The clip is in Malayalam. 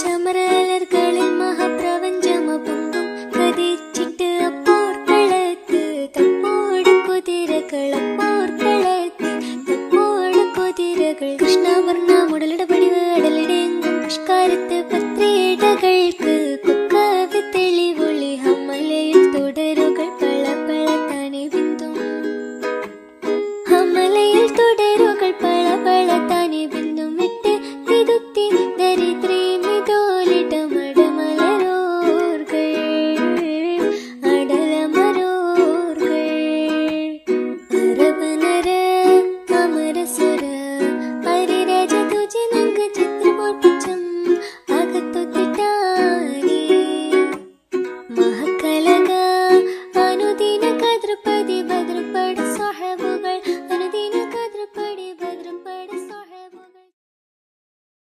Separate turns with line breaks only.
ചമരലർകളിൽ മഹാപ്രപഞ്ചമപൊങ്കും കതിച്ചിട്ട് അപ്പോർക്കളത്ത് തപ്പോട് കുതിരകളപ്പോർക്കളത്ത് തപ്പോട് കുതിരകൾ കൃഷ്ണവർണ്ണ മുടലിട പടിവ് അടലിടെങ്കും പുഷ്കാരത്ത് പത്രേടകൾക്ക് കൊക്കവി തെളിവൊളി ഹമലയിൽ തുടരുകൾ പള പള താനെ ബിന്ദും ഹമലയിൽ തുടരുകൾ പള പള താനെ ബിന്ദും വിട്ട് തിരുത്തി ദരിദ്രീ हरिराजा तुझे नंग चित्र बोल पिचम